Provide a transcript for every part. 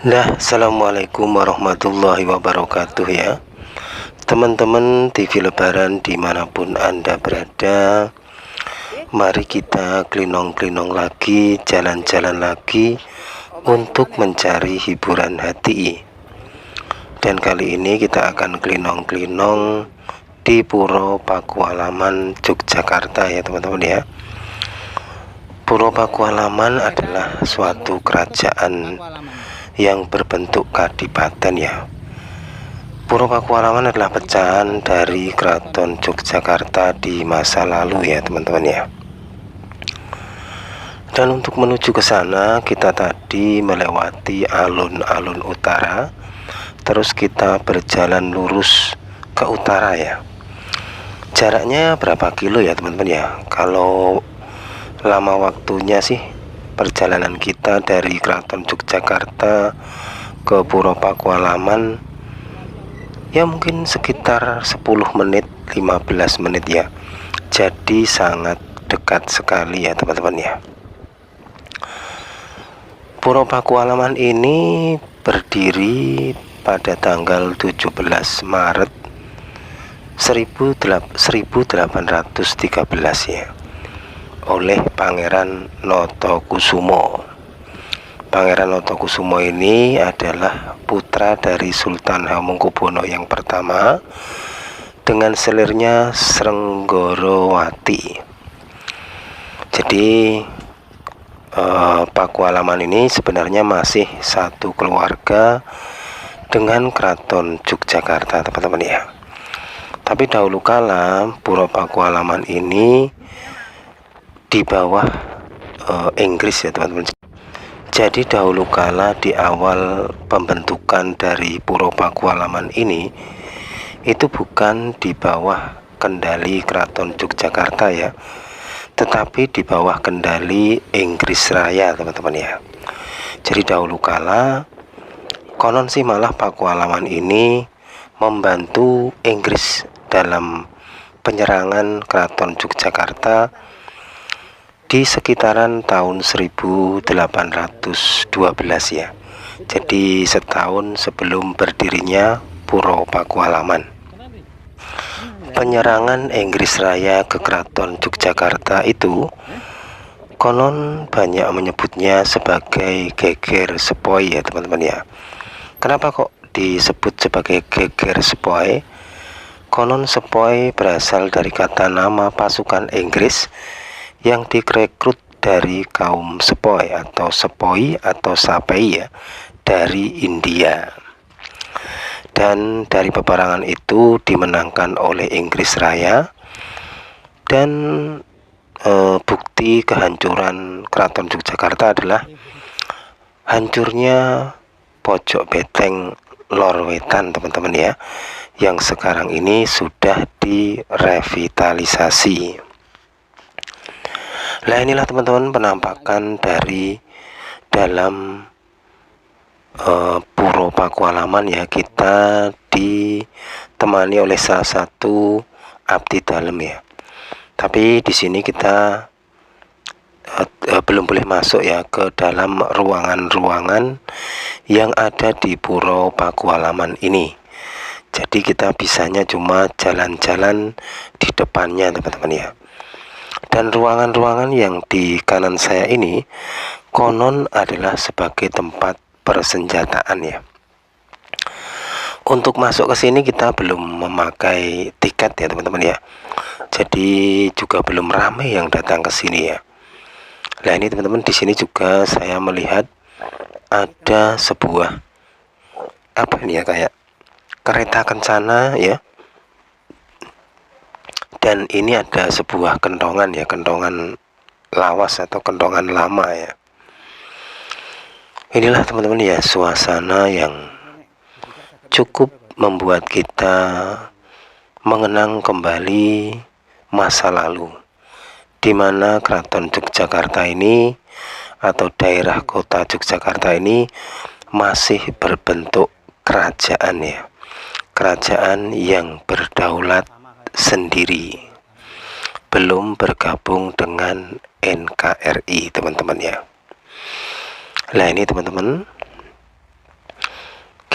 Assalamualaikum warahmatullahi wabarakatuh ya teman-teman TV Lebaran dimanapun Anda berada. Mari kita klinong-klinong lagi, jalan-jalan lagi untuk mencari hiburan hati. Dan kali ini kita akan klinong-klinong di Puro Pakualaman, Yogyakarta ya teman-teman ya. Puro Pakualaman adalah suatu kerajaan yang berbentuk kadipaten ya. Puro Pakualaman adalah pecahan dari Keraton Yogyakarta di masa lalu ya teman-teman ya. Dan untuk menuju ke sana kita tadi melewati alun-alun utara, terus kita berjalan lurus ke utara ya. Jaraknya berapa kilo ya teman-teman ya? Kalau lama waktunya sih perjalanan kita dari Keraton Yogyakarta ke Puro Pakualaman ya mungkin sekitar 10 menit 15 menit ya. Jadi sangat dekat sekali ya teman-teman ya. Puro Pakualaman ini berdiri pada tanggal 17 Maret 1813 ya, oleh Pangeran Notokusumo. Pangeran Notokusumo ini adalah putra dari Sultan Hamengkubuwono yang pertama dengan selirnya Srenggorowati. Jadi Pakualaman ini sebenarnya masih satu keluarga dengan Keraton Yogyakarta teman-teman ya. Tapi dahulu kala Puro Pakualaman ini di bawah Inggris ya teman-teman. Jadi dahulu kala di awal pembentukan dari Puro Pakualaman ini itu bukan di bawah kendali Keraton Yogyakarta ya, tetapi di bawah kendali Inggris Raya teman-teman ya. Jadi dahulu kala konon sih malah Pakualaman ini membantu Inggris dalam penyerangan Keraton Yogyakarta di sekitaran tahun 1812 ya. Jadi setahun sebelum berdirinya Puro Pakualaman. Penyerangan Inggris Raya ke Keraton Yogyakarta itu konon banyak menyebutnya sebagai geger sepoi ya teman-teman ya. Kenapa kok disebut sebagai geger sepoi? Konon sepoi berasal dari kata nama pasukan Inggris yang direkrut dari kaum sepoi atau sapei ya, dari India. Dan dari peperangan itu dimenangkan oleh Inggris Raya. Dan bukti kehancuran Keraton Yogyakarta adalah hancurnya pojok beteng Lor Wetan teman-teman ya, yang sekarang ini sudah direvitalisasi. Nah inilah teman-teman penampakan dari dalam Puro Pakualaman ya. Kita ditemani oleh salah satu abdi dalam ya. Tapi di sini kita belum boleh masuk ya ke dalam ruangan-ruangan yang ada di Puro Pakualaman ini. Jadi kita bisanya cuma jalan-jalan di depannya teman-teman ya. Dan ruangan-ruangan yang di kanan saya ini konon adalah sebagai tempat persenjataan ya. Untuk masuk ke sini kita belum memakai tiket ya teman-teman ya. Jadi juga belum ramai yang datang ke sini ya. Nah ini teman-teman, di sini juga saya melihat ada sebuah apa ini ya, kayak kereta kencana ya. Dan ini ada sebuah kentongan ya, kentongan lawas atau kentongan lama ya. Inilah teman-teman ya suasana yang cukup membuat kita mengenang kembali masa lalu, di mana Keraton Yogyakarta ini atau daerah kota Yogyakarta ini masih berbentuk kerajaan ya. Kerajaan yang berdaulat sendiri, belum bergabung dengan NKRI teman-teman ya. Nah ini teman-teman,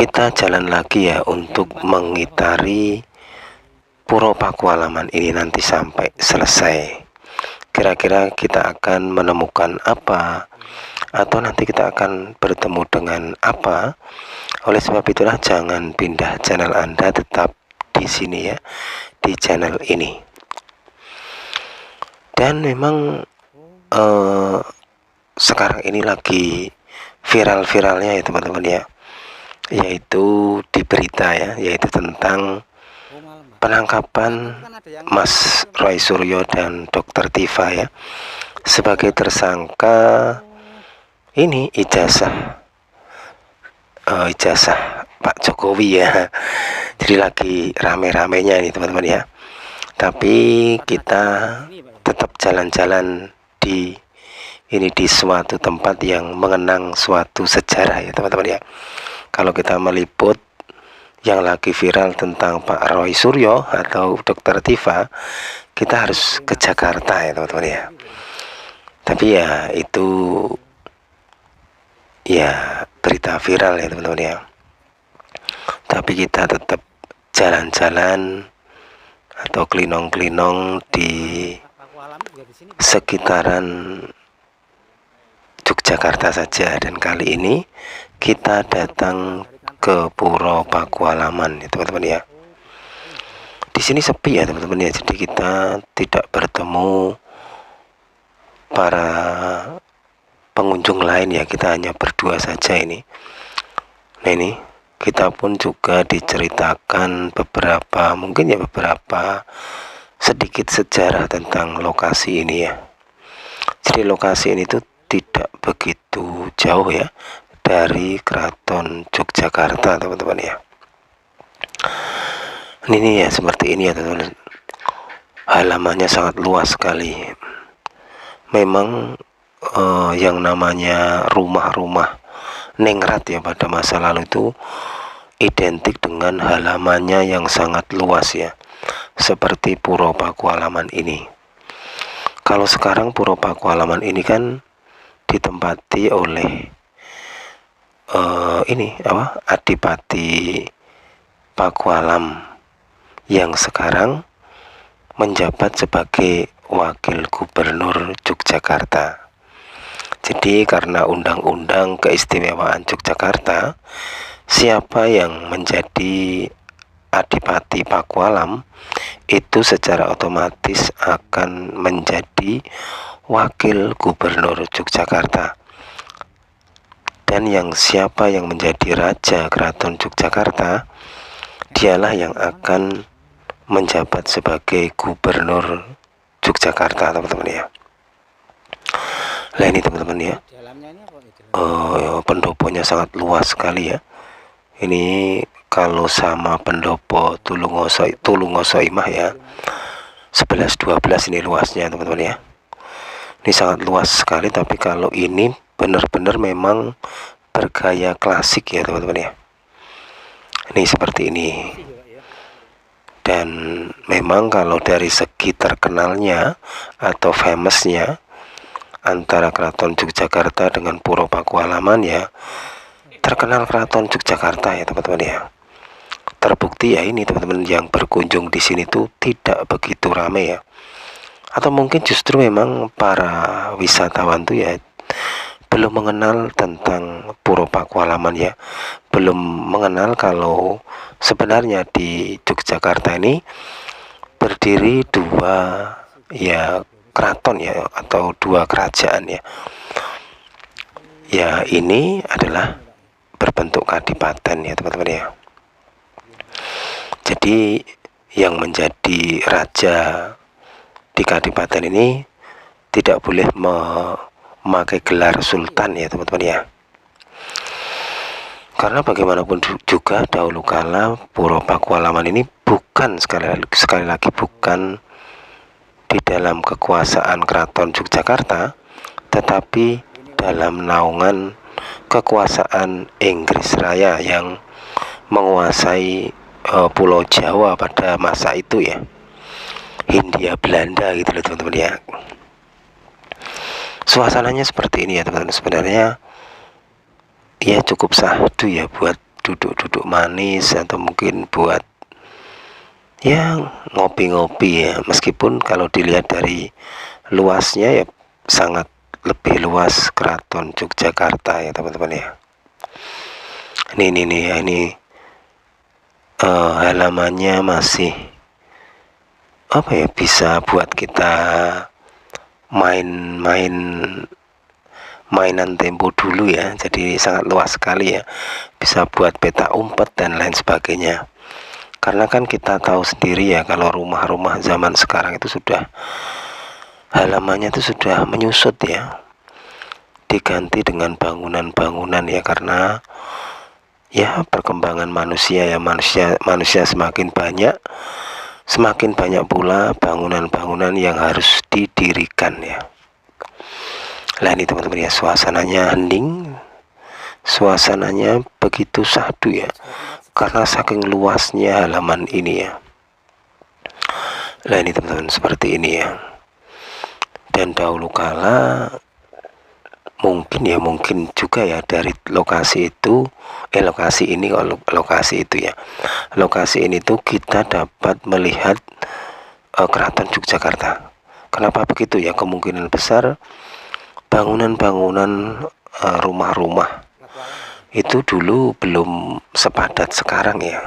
kita jalan lagi ya untuk mengitari Puro Pakualaman ini nanti sampai selesai. Kira-kira kita akan menemukan apa, atau nanti kita akan bertemu dengan apa. Oleh sebab itulah jangan pindah channel Anda, tetap di sini ya, di channel ini. Dan memang sekarang ini lagi viral-viralnya ya teman-teman ya, yaitu di berita ya, yaitu tentang penangkapan Mas Roy Suryo dan Dr. Tifa ya, sebagai tersangka ini ijazah Pak Jokowi ya. Jadi lagi rame-ramenya ini teman-teman ya. Tapi kita tetap jalan-jalan di suatu tempat yang mengenang suatu sejarah ya teman-teman ya. Kalau kita meliput yang lagi viral tentang Pak Roy Suryo atau Dr. Tifa, kita harus ke Jakarta ya teman-teman ya. Tapi ya itu ya berita viral ya teman-teman ya. Tapi kita tetap jalan-jalan atau kelinong-kelinong di sekitaran Yogyakarta saja. Dan kali ini kita datang ke Puro Pakualaman ya teman-teman ya. Di sini sepi ya teman-teman ya, jadi kita tidak bertemu para pengunjung lain ya, kita hanya berdua saja ini. Nah ini kita pun juga diceritakan beberapa, mungkin ya beberapa sedikit sejarah tentang lokasi ini ya. Jadi lokasi ini tuh tidak begitu jauh ya dari Keraton Yogyakarta teman-teman ya. Ini ya seperti ini ya teman-teman, halamannya sangat luas sekali. Memang yang namanya rumah-rumah ningrat ya pada masa lalu itu identik dengan halamannya yang sangat luas ya, seperti Puro Pakualaman ini. Kalau sekarang Puro Pakualaman ini kan ditempati oleh Adipati Pakualam yang sekarang menjabat sebagai Wakil Gubernur Yogyakarta. Jadi karena undang-undang keistimewaan Yogyakarta, siapa yang menjadi Adipati Pakualam itu secara otomatis akan menjadi Wakil Gubernur Yogyakarta. Dan yang siapa yang menjadi Raja Keraton Yogyakarta, dialah yang akan menjabat sebagai Gubernur Yogyakarta teman-teman ya. Nah ini teman-teman ya, pendoponya sangat luas sekali ya. Ini kalau sama pendopo Tulungoso Imah ya, 11-12 ini luasnya teman-teman ya. Ini sangat luas sekali, tapi kalau ini benar-benar memang bergaya klasik ya teman-teman ya. Ini seperti ini. Dan memang kalau dari segi terkenalnya atau famousnya antara Keraton Yogyakarta dengan Puro Pakualaman ya, terkenal Keraton Yogyakarta ya teman-teman ya. Terbukti ya ini teman-teman, yang berkunjung di sini tuh tidak begitu ramai ya. Atau mungkin justru memang para wisatawan tuh ya belum mengenal tentang Puro Pakualaman ya, belum mengenal kalau sebenarnya di Yogyakarta ini berdiri dua ya keraton ya, atau dua kerajaan ya. Ya ini adalah berbentuk kadipaten ya teman-teman ya. Jadi yang menjadi raja di kadipaten ini tidak boleh memakai gelar sultan ya teman-teman ya. Karena bagaimanapun juga dahulu kala Puro Pakualaman ini bukan sekali lagi bukan di dalam kekuasaan Keraton Yogyakarta, tetapi dalam naungan kekuasaan Inggris Raya yang menguasai Pulau Jawa pada masa itu ya, Hindia Belanda gitu loh teman-teman ya. Suasananya seperti ini ya teman-teman. Sebenarnya ya cukup syahdu ya buat duduk-duduk manis, atau mungkin buat ya ngopi-ngopi ya. Meskipun kalau dilihat dari luasnya ya sangat lebih luas Keraton Yogyakarta ya teman-teman ya. Ini nih ya, ini halamannya masih apa ya, bisa buat kita main-main mainan tempo dulu ya. Jadi sangat luas sekali ya, bisa buat peta umpet dan lain sebagainya. Karena kan kita tahu sendiri ya, kalau rumah-rumah zaman sekarang itu sudah halamannya itu sudah menyusut ya, diganti dengan bangunan-bangunan ya, karena ya perkembangan manusia ya, manusia semakin banyak pula bangunan-bangunan yang harus didirikan ya. Nah ini teman-teman ya, suasananya hening, suasananya begitu syahdu ya, karena saking luasnya halaman ini ya. Nah ini teman-teman, seperti ini ya. Dan dahulu kala mungkin juga ya, dari lokasi itu lokasi ini ya, lokasi ini tuh kita dapat melihat Keraton Yogyakarta. Kenapa begitu ya? Kemungkinan besar bangunan-bangunan rumah-rumah itu dulu belum sepadat sekarang ya.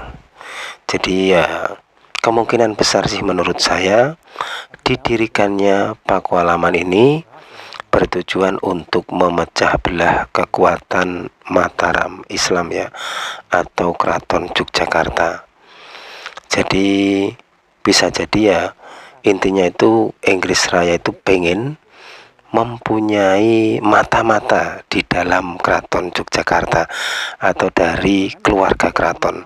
Jadi ya kemungkinan besar sih menurut saya didirikannya Pakualaman ini bertujuan untuk memecah belah kekuatan Mataram Islam ya, atau Keraton Yogyakarta. Jadi bisa jadi ya, intinya itu Inggris Raya itu pengen mempunyai mata-mata di dalam Keraton Yogyakarta atau dari keluarga keraton,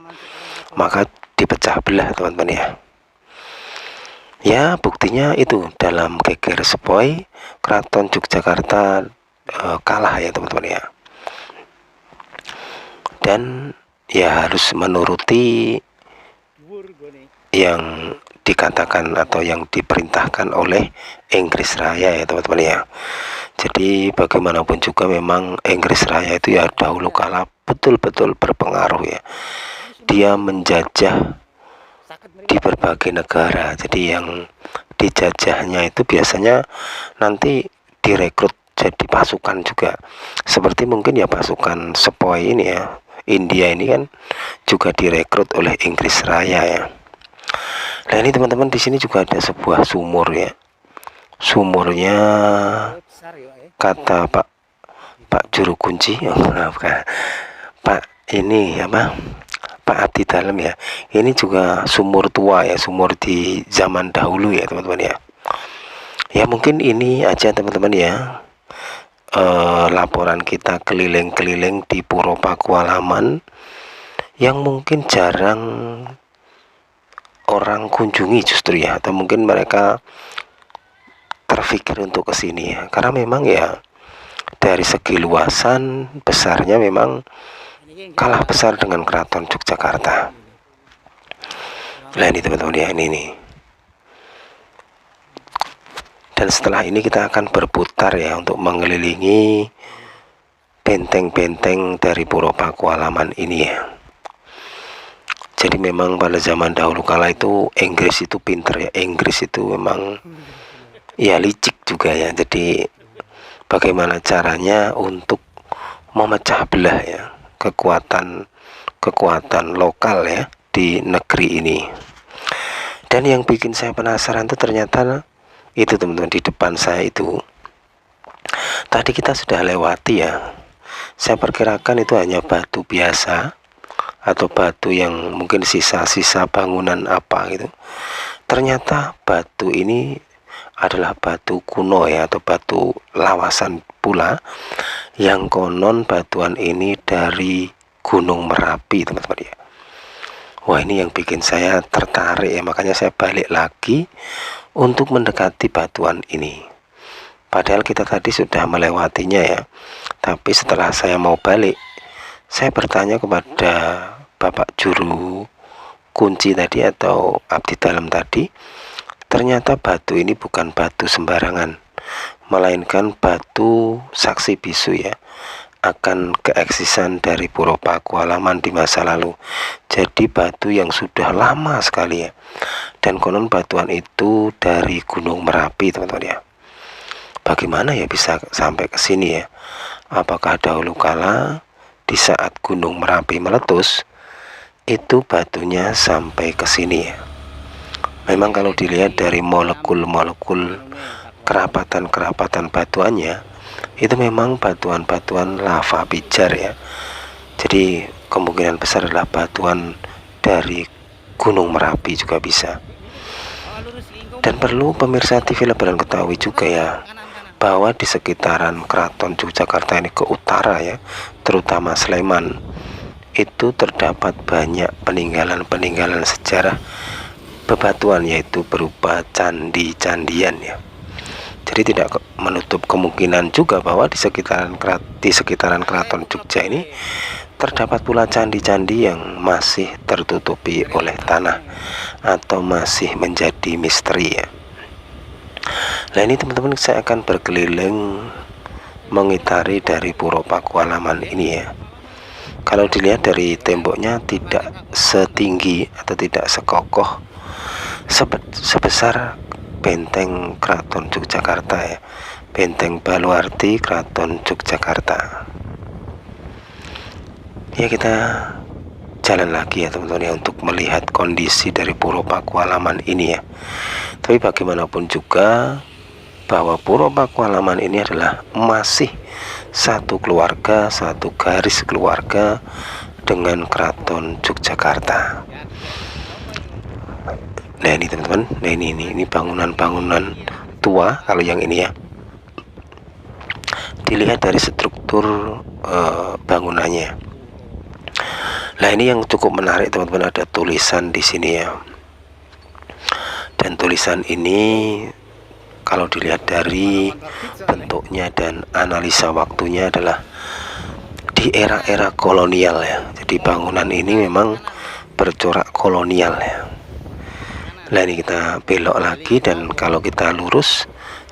maka dipecah belah teman-teman ya. Ya buktinya itu dalam geger sepoi Keraton Yogyakarta kalah ya teman-teman ya, dan ya harus menuruti yang dikatakan atau yang diperintahkan oleh Inggris Raya ya teman-teman ya. Jadi bagaimanapun juga memang Inggris Raya itu ya dahulu kala betul-betul berpengaruh ya, dia menjajah di berbagai negara. Jadi yang dijajahnya itu biasanya nanti direkrut jadi pasukan juga, seperti mungkin ya pasukan sepoi ini ya, India ini kan juga direkrut oleh Inggris Raya ya. Nah ini teman-teman, di sini juga ada sebuah sumur ya. Sumurnya kata Pak Juru Kunci, Pak ini apa, Pak Abdi Dalam ya, ini juga sumur tua ya, sumur di zaman dahulu ya teman-teman ya. Ya mungkin ini aja teman-teman ya, laporan kita keliling-keliling di Puro Pakualaman yang mungkin jarang orang kunjungi justru ya, atau mungkin mereka terfikir untuk kesini ya, karena memang ya dari segi luasan besarnya memang kalah besar dengan Keraton Yogyakarta. Nah ini teman-teman ya, ini nih. Dan setelah ini kita akan berputar ya untuk mengelilingi benteng-benteng dari Puro Pakualaman ini ya. Jadi memang pada zaman dahulu kala itu Inggris itu pinter ya, Inggris itu memang ya licik juga ya. Jadi bagaimana caranya untuk memecah belah ya kekuatan lokal ya di negeri ini. Dan yang bikin saya penasaran itu ternyata itu teman-teman, di depan saya itu tadi kita sudah lewati ya, saya perkirakan itu hanya batu biasa atau batu yang mungkin sisa-sisa bangunan apa gitu. Ternyata batu ini adalah batu kuno ya, atau batu lawasan pula, yang konon batuan ini dari Gunung Merapi teman-teman ya. Wah ini yang bikin saya tertarik ya, makanya saya balik lagi untuk mendekati batuan ini. Padahal kita tadi sudah melewatinya ya, tapi setelah saya mau balik, saya bertanya kepada Bapak Juru Kunci tadi atau Abdi Dalam tadi, ternyata batu ini bukan batu sembarangan, melainkan batu saksi bisu ya, akan keeksisan dari Puro Pakualaman di masa lalu. Jadi batu yang sudah lama sekali ya. Dan konon batuan itu dari Gunung Merapi teman-teman ya. Bagaimana ya bisa sampai ke sini ya? Apakah dahulu kala di saat Gunung Merapi meletus itu batunya sampai ke sini ya? Memang kalau dilihat dari molekul-molekul kerapatan-kerapatan batuannya, itu memang batuan-batuan lava pijar ya. Jadi kemungkinan besar adalah batuan dari Gunung Merapi juga bisa. Dan perlu pemirsa TV Lebaran ketahui juga ya, bahwa di sekitaran Keraton Yogyakarta ini ke utara ya, terutama Sleman, itu terdapat banyak peninggalan-peninggalan sejarah bebatuan, yaitu berupa candi-candian ya. Jadi tidak menutup kemungkinan juga bahwa di sekitaran Keraton Jogja ini terdapat pula candi-candi yang masih tertutupi oleh tanah atau masih menjadi misteri ya. Nah ini teman-teman, saya akan berkeliling mengitari dari Puro Pakualaman ini ya. Kalau dilihat dari temboknya tidak setinggi atau tidak sekokoh sebesar benteng Keraton Yogyakarta ya, benteng Baluarti Keraton Yogyakarta ya. Kita jalan lagi ya teman-teman ya, untuk melihat kondisi dari Puro Pakualaman ini ya. Tapi bagaimanapun juga bahwa Puro Pakualaman ini adalah masih satu keluarga, satu garis keluarga dengan Keraton Yogyakarta. Nah ini teman-teman, nah ini bangunan-bangunan tua kalau yang ini ya. Dilihat dari struktur bangunannya. Nah ini yang cukup menarik teman-teman, ada tulisan di sini ya. Dan tulisan ini kalau dilihat dari bentuknya dan analisa waktunya adalah di era-era kolonial ya. Jadi bangunan ini memang bercorak kolonial ya. Nah ini kita belok lagi, dan kalau kita lurus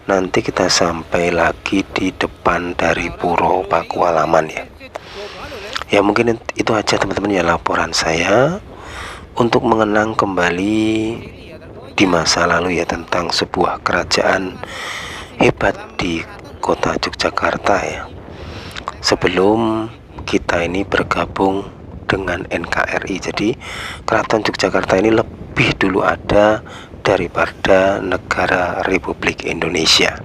nanti kita sampai lagi di depan dari Puro Pakualaman ya. Ya mungkin itu aja teman-teman ya laporan saya untuk mengenang kembali di masa lalu ya, tentang sebuah kerajaan hebat di kota Yogyakarta ya, sebelum kita ini bergabung dengan NKRI. Jadi Keraton Yogyakarta ini lebih dulu ada daripada negara Republik Indonesia.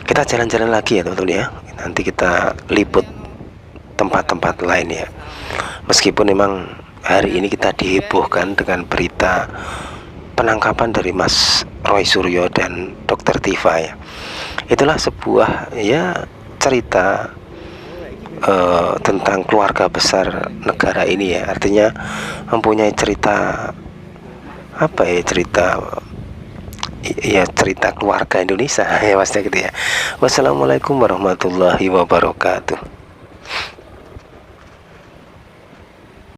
Kita jalan-jalan lagi ya teman-teman ya, nanti kita liput tempat-tempat lain ya. Meskipun memang hari ini kita dihebohkan dengan berita penangkapan dari Mas Roy Suryo dan Dr. Tifa ya. Itulah sebuah ya cerita tentang keluarga besar negara ini ya. Artinya mempunyai cerita apa ya, cerita keluarga Indonesia ya, pasti gitu ya. Wassalamualaikum warahmatullahi wabarakatuh.